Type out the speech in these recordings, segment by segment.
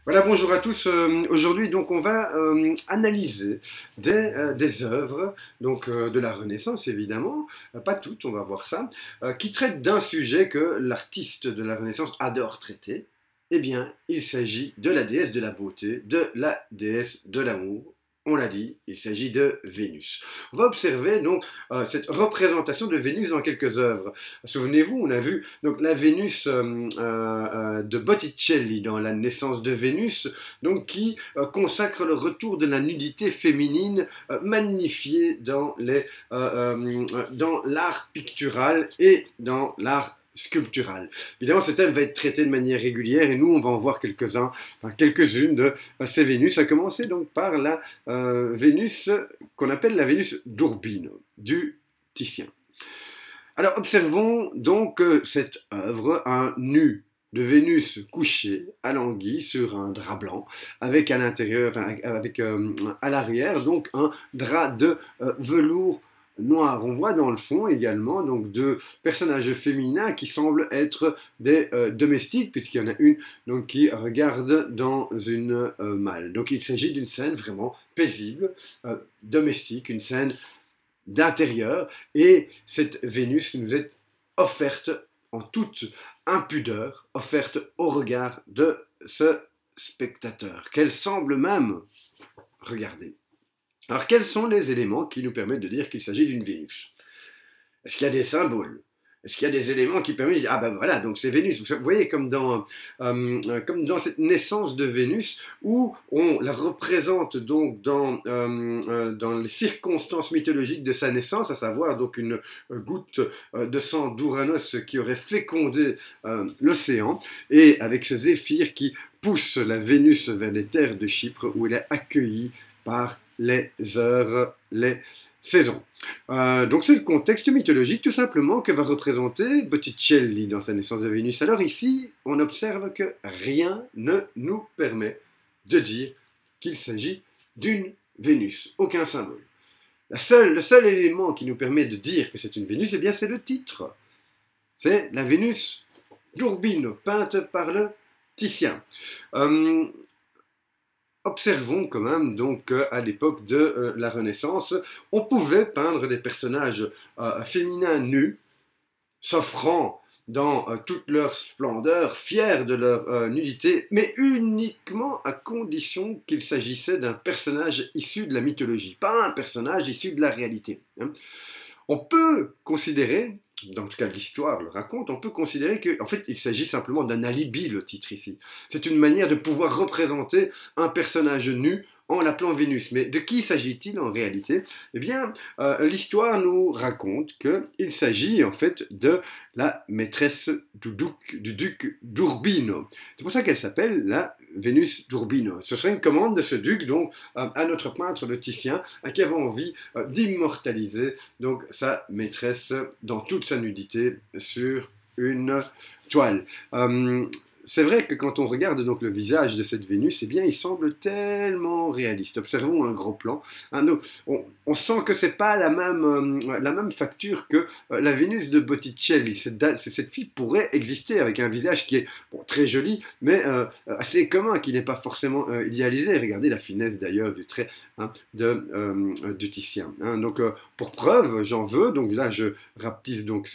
Voilà, bonjour à tous. Aujourd'hui, donc, on va analyser des œuvres de la Renaissance, évidemment, pas toutes, on va voir ça, qui traitent d'un sujet que l'artiste de la Renaissance adore traiter. Eh bien, il s'agit de la déesse de la beauté, de la déesse de l'amour. On l'a dit, il s'agit de Vénus. On va observer donc cette représentation de Vénus dans quelques œuvres. Souvenez-vous, on a vu donc la Vénus de Botticelli dans La naissance de Vénus, donc qui consacre le retour de la nudité féminine magnifiée dans l'art pictural et dans l'art sculptural. Évidemment, ce thème va être traité de manière régulière et nous, on va en voir quelques-unes de ces Vénus, à commencer donc par la Vénus qu'on appelle la Vénus d'Urbino, du Titien. Alors, observons donc cette œuvre, un nu de Vénus couchée, alanguie sur un drap blanc, avec à l'intérieur, à l'arrière, donc un drap de velours noir. On voit dans le fond également donc deux personnages féminins qui semblent être des domestiques, puisqu'il y en a une donc, qui regarde dans une malle. Donc il s'agit d'une scène vraiment paisible, domestique, une scène d'intérieur, et cette Vénus nous est offerte en toute impudeur, offerte au regard de ce spectateur, qu'elle semble même regarder. Alors quels sont les éléments qui nous permettent de dire qu'il s'agit d'une Vénus? Est-ce qu'il y a des symboles? Est-ce qu'il y a des éléments qui permettent de dire, ah ben voilà, donc c'est Vénus. Vous voyez, comme dans cette naissance de Vénus, où on la représente donc dans les circonstances mythologiques de sa naissance, à savoir donc une goutte de sang d'Ouranos qui aurait fécondé l'océan, et avec ce zéphyr qui pousse la Vénus vers les terres de Chypre, où elle est accueillie par les heures, les saisons. Donc c'est le contexte mythologique tout simplement que va représenter Botticelli dans sa naissance de Vénus. Alors ici, on observe que rien ne nous permet de dire qu'il s'agit d'une Vénus, aucun symbole. Le seul élément qui nous permet de dire que c'est une Vénus, eh bien c'est le titre. C'est la Vénus d'Urbino, peinte par le Titien. Observons quand même donc à l'époque de la Renaissance, on pouvait peindre des personnages féminins nus, s'offrant dans toute leur splendeur, fiers de leur nudité, mais uniquement à condition qu'il s'agissait d'un personnage issu de la mythologie, pas un personnage issu de la réalité. Hein. On peut considérer, dans tout cas l'histoire le raconte, on peut considérer qu'en fait il s'agit simplement d'un alibi, le titre ici. C'est une manière de pouvoir représenter un personnage nu en l'appelant Vénus. Mais de qui s'agit-il en réalité? Eh bien, l'histoire nous raconte qu'il s'agit en fait de la maîtresse du duc d'Urbino. C'est pour ça qu'elle s'appelle la Vénus d'Urbino. Ce serait une commande de ce duc, donc, à notre peintre le Titien, qui avait envie d'immortaliser donc sa maîtresse dans toute sa nudité sur une toile. C'est vrai que quand on regarde donc le visage de cette Vénus, eh bien, il semble tellement réaliste. Observons un gros plan. Hein, on sent que c'est pas la même facture que la Vénus de Botticelli. Cette fille pourrait exister avec un visage qui est bon, très joli, mais assez commun, qui n'est pas forcément idéalisé. Regardez la finesse d'ailleurs du trait hein, du Titien. Hein. Donc, pour preuve, j'en veux. Donc là, je rapetisse donc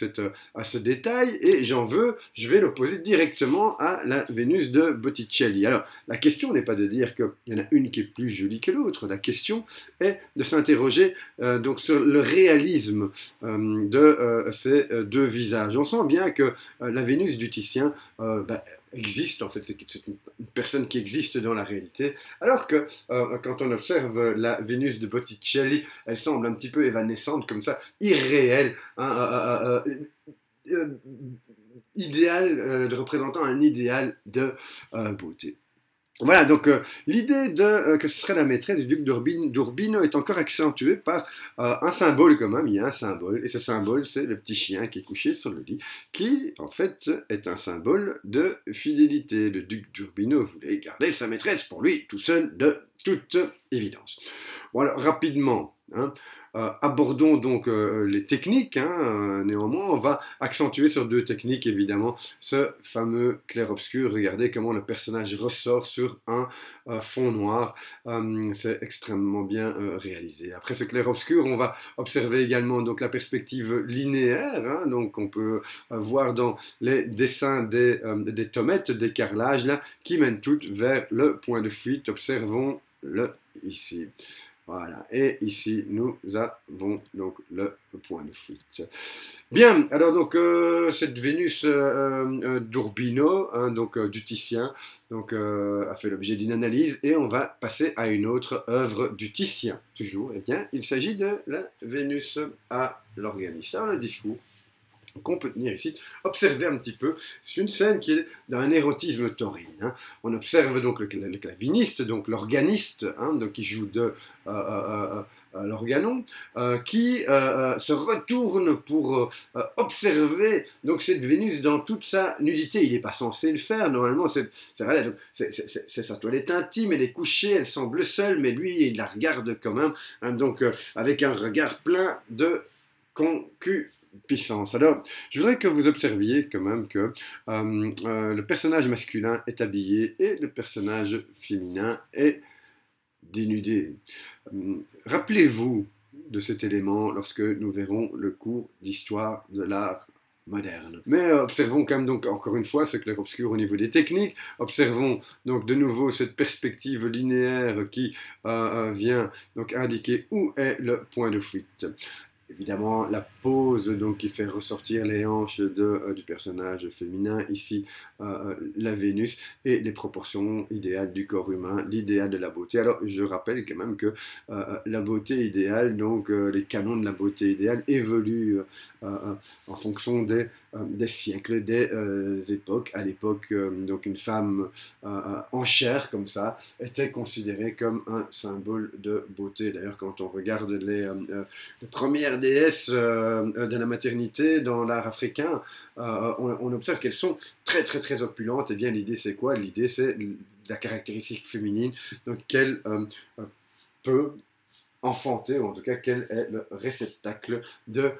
à ce détail et je vais l'opposer directement à la Vénus de Botticelli. Alors, la question n'est pas de dire qu'il y en a une qui est plus jolie que l'autre. La question est de s'interroger donc sur le réalisme de ces deux visages. On sent bien que la Vénus du Titien existe, en fait, c'est une personne qui existe dans la réalité, alors que quand on observe la Vénus de Botticelli, elle semble un petit peu évanescente, comme ça, irréelle, hein, idéal, de représentant un idéal de beauté. Voilà, donc l'idée que ce serait la maîtresse du duc d'Urbino est encore accentuée par un symbole quand même, il y a un symbole, et ce symbole c'est le petit chien qui est couché sur le lit, qui en fait est un symbole de fidélité. Le duc d'Urbino voulait garder sa maîtresse pour lui tout seul de toute évidence. Bon alors, rapidement, hein, abordons donc les techniques, hein, néanmoins, on va accentuer sur deux techniques, évidemment, ce fameux clair-obscur, regardez comment le personnage ressort sur un fond noir, c'est extrêmement bien réalisé. Après ce clair-obscur, on va observer également donc, la perspective linéaire, hein, donc on peut voir dans les dessins des tomettes, des carrelages, là, qui mènent toutes vers le point de fuite, observons-le ici. Voilà, et ici nous avons donc le point de fuite. Bien, alors donc cette Vénus d'Urbino, hein, donc du Titien, donc, a fait l'objet d'une analyse et on va passer à une autre œuvre du Titien. Toujours, eh bien, il s'agit de la Vénus à l'organisme. Alors le discours qu'on peut tenir ici, observez un petit peu, c'est une scène qui est d'un érotisme taurine. Hein. On observe donc le claviniste, donc l'organiste, hein, donc qui joue de l'organon, qui se retourne pour observer donc cette Vénus dans toute sa nudité. Il n'est pas censé le faire, normalement c'est sa toilette intime, elle est couchée, elle semble seule, mais lui il la regarde quand même, hein, donc avec un regard plein de concupiscence. Alors, je voudrais que vous observiez quand même que le personnage masculin est habillé et le personnage féminin est dénudé. Rappelez-vous de cet élément lorsque nous verrons le cours d'histoire de l'art moderne. Mais observons quand même donc encore une fois ce clair-obscur au niveau des techniques. Observons donc de nouveau cette perspective linéaire qui vient donc indiquer où est le point de fuite. Évidemment, la pose donc, qui fait ressortir les hanches du personnage féminin, ici la Vénus, et les proportions idéales du corps humain, l'idéal de la beauté. Alors, je rappelle quand même que la beauté idéale, donc les canons de la beauté idéale évoluent en fonction des siècles, des époques. À l'époque, donc une femme en chair, comme ça, était considérée comme un symbole de beauté. D'ailleurs, quand on regarde les premières déesses de la maternité dans l'art africain, on observe qu'elles sont très opulentes. Et bien l'idée c'est quoi? L'idée c'est la caractéristique féminine, donc qu'elle peut enfanter, ou en tout cas qu'elle est le réceptacle de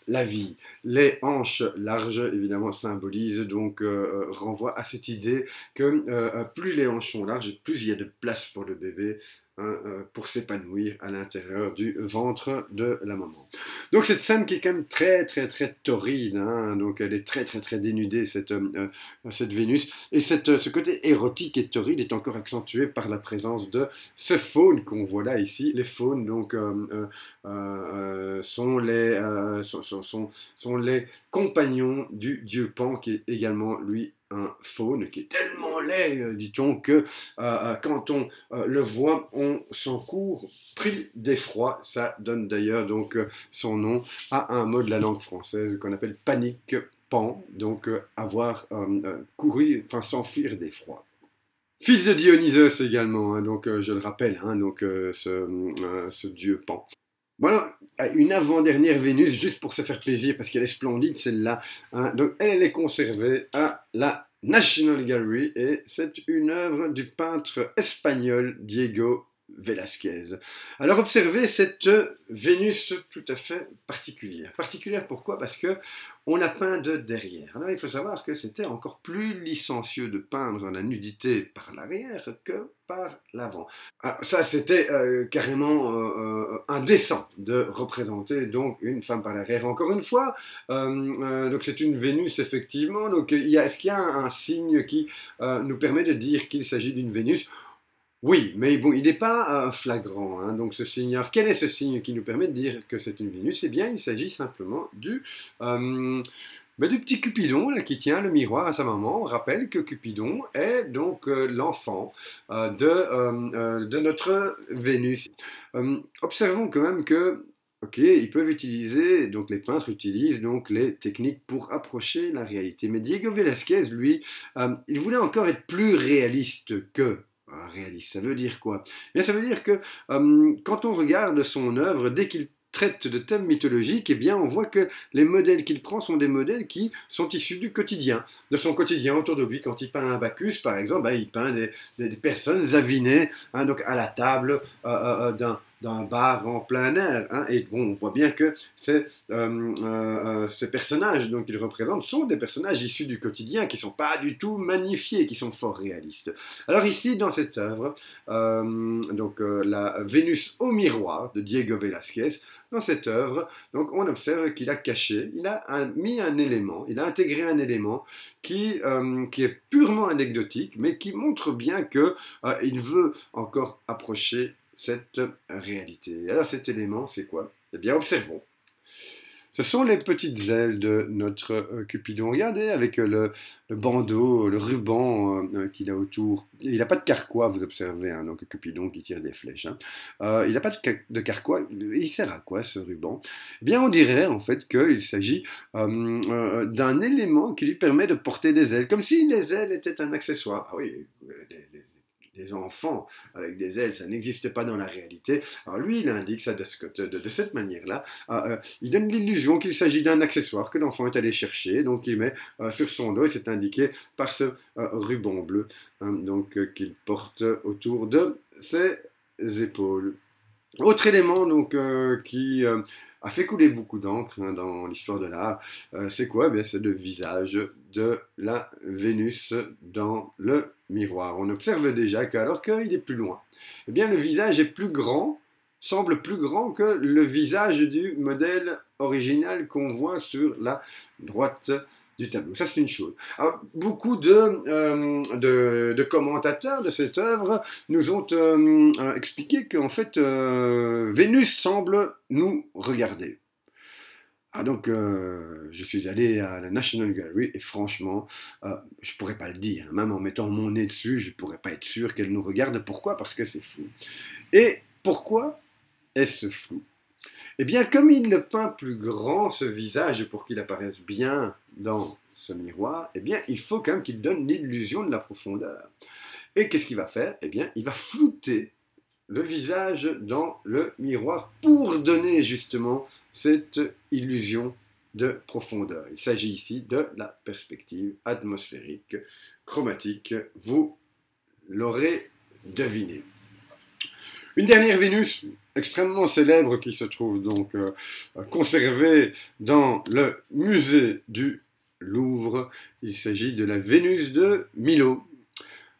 la vie. Les hanches larges, évidemment, symbolisent, donc renvoient à cette idée que plus les hanches sont larges, plus il y a de place pour le bébé, hein, pour s'épanouir à l'intérieur du ventre de la maman. Donc cette scène qui est quand même très taurine, hein, donc elle est très dénudée, cette Vénus, et ce côté érotique et taurine est encore accentué par la présence de ce faune qu'on voit là ici. Les faunes donc sont les compagnons du dieu Pan, qui est également lui un faune qui est tellement laid, dit-on, que quand on le voit, on s'en court pris d'effroi. Ça donne d'ailleurs donc son nom à un mot de la langue française qu'on appelle panique pan, donc avoir couru, enfin s'enfuir d'effroi. Fils de Dionysos également, hein, donc je le rappelle, hein, donc ce dieu Pan. Voilà, une avant-dernière Vénus, juste pour se faire plaisir, parce qu'elle est splendide celle-là. Hein. Donc elle est conservée à la National Gallery, et c'est une œuvre du peintre espagnol Diego Velázquez. Alors observez cette Vénus tout à fait particulière. Particulière pourquoi? Parce que on a peint de derrière. Alors il faut savoir que c'était encore plus licencieux de peindre la nudité par l'arrière que par l'avant. Ça c'était carrément indécent de représenter donc une femme par l'arrière. Encore une fois, donc c'est une Vénus effectivement. Donc est-ce qu'il y a un signe qui nous permet de dire qu'il s'agit d'une Vénus? Oui, mais bon, il n'est pas flagrant, hein, donc ce signe. Alors, quel est ce signe qui nous permet de dire que c'est une Vénus? Eh bien, il s'agit simplement du petit Cupidon là, qui tient le miroir à sa maman. On rappelle que Cupidon est donc l'enfant de notre Vénus. Observons quand même que ok, ils peuvent utiliser, donc les peintres utilisent donc les techniques pour approcher la réalité. Mais Diego Velázquez, lui, il voulait encore être plus réaliste que réaliste. Ça veut dire quoi? Eh bien, ça veut dire que quand on regarde son œuvre, dès qu'il traite de thèmes mythologiques, eh bien, on voit que les modèles qu'il prend sont des modèles qui sont issus du quotidien, de son quotidien autour de lui. Quand il peint un Bacchus, par exemple, il peint des personnes avinées, hein, donc à la table d'un bar en plein air. Hein, et bon, on voit bien que ces personnages qu'il représente sont des personnages issus du quotidien, qui ne sont pas du tout magnifiés, qui sont fort réalistes. Alors ici, dans cette œuvre, la Vénus au miroir de Diego Velázquez, dans cette œuvre, donc on observe qu'il a caché, il a mis un élément, il a intégré un élément qui est purement anecdotique, mais qui montre bien qu'il veut encore approcher cette réalité. Alors cet élément, c'est quoi? Eh bien, observons. Ce sont les petites ailes de notre Cupidon. Regardez, avec le bandeau, le ruban qu'il a autour. Il n'a pas de carquois, vous observez, hein, donc Cupidon qui tire des flèches. Hein. Il n'a pas de carquois. Il sert à quoi, ce ruban? Eh bien, on dirait, en fait, qu'il s'agit d'un élément qui lui permet de porter des ailes, comme si les ailes étaient un accessoire. Ah oui, des enfants avec des ailes, ça n'existe pas dans la réalité. Alors lui, il indique ça de cette manière-là. Il donne l'illusion qu'il s'agit d'un accessoire que l'enfant est allé chercher, donc il met sur son dos, et c'est indiqué par ce ruban bleu, hein, qu'il porte autour de ses épaules. Autre élément qui a fait couler beaucoup d'encre, hein, dans l'histoire de l'art, c'est quoi? C'est le visage de la Vénus dans le miroir. On observe déjà qu'alors qu'il est plus loin, eh bien le visage est plus grand, semble plus grand que le visage du modèle original qu'on voit sur la droite du tableau. Ça, c'est une chose. Alors, beaucoup de commentateurs de cette œuvre nous ont expliqué qu'en fait, Vénus semble nous regarder. Je suis allé à la National Gallery et franchement, je ne pourrais pas le dire. Même en mettant mon nez dessus, je ne pourrais pas être sûr qu'elle nous regarde. Pourquoi? Parce que c'est flou. Et pourquoi est-ce flou? Eh bien, comme il le peint plus grand, ce visage, pour qu'il apparaisse bien dans ce miroir, eh bien, il faut quand même qu'il donne l'illusion de la profondeur. Et qu'est-ce qu'il va faire? Eh bien, il va flouter le visage dans le miroir pour donner justement cette illusion de profondeur. Il s'agit ici de la perspective atmosphérique chromatique. Vous l'aurez deviné. Une dernière Vénus extrêmement célèbre qui se trouve donc conservée dans le musée du Louvre. Il s'agit de la Vénus de Milo.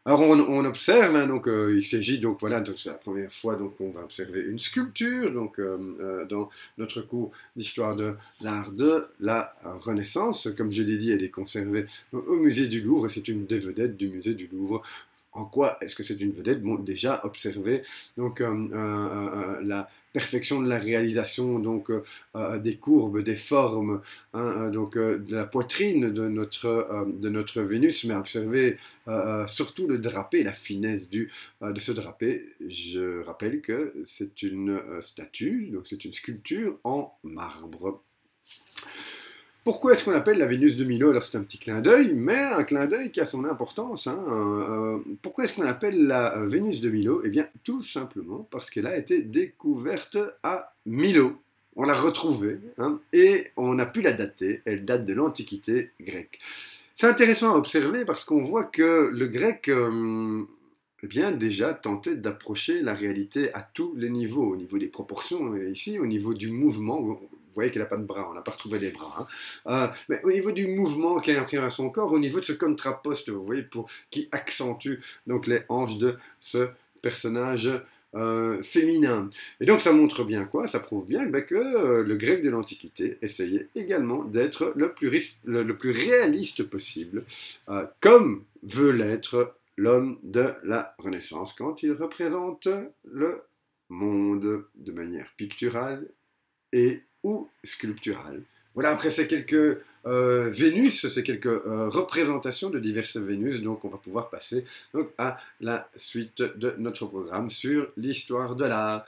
Alors on observe, hein, il s'agit donc c'est la première fois qu'on va observer une sculpture dans notre cours d'histoire de l'art de la Renaissance. Comme je l'ai dit, elle est conservée au musée du Louvre et c'est une des vedettes du musée du Louvre. En quoi est-ce que c'est une vedette? Bon, déjà observer la perfection de la réalisation des courbes, des formes, hein, de la poitrine de notre Vénus, mais observer surtout le drapé, la finesse de ce drapé. Je rappelle que c'est une statue, donc c'est une sculpture en marbre. Pourquoi est-ce qu'on appelle la Vénus de Milo? Alors c'est un petit clin d'œil, mais un clin d'œil qui a son importance. Hein. Pourquoi est-ce qu'on appelle la Vénus de Milo? Eh bien tout simplement parce qu'elle a été découverte à Milo. On l'a retrouvée, hein, et on a pu la dater. Elle date de l'Antiquité grecque. C'est intéressant à observer parce qu'on voit que le grec déjà tentait d'approcher la réalité à tous les niveaux, au niveau des proportions, et ici au niveau du mouvement. Vous voyez qu'elle n'a pas de bras, on n'a pas retrouvé les bras. Hein. Mais au niveau du mouvement qui imprime à son corps, au niveau de ce contraposte, vous voyez, qui accentue les hanches de ce personnage féminin. Et donc ça montre bien quoi? Ça prouve bien que le grec de l'Antiquité essayait également d'être le plus réaliste possible, comme veut l'être l'homme de la Renaissance quand il représente le monde de manière picturale ou sculpturale. Voilà, après ces quelques Vénus, ces quelques représentations de diverses Vénus, donc on va pouvoir passer à la suite de notre programme sur l'histoire de l'art.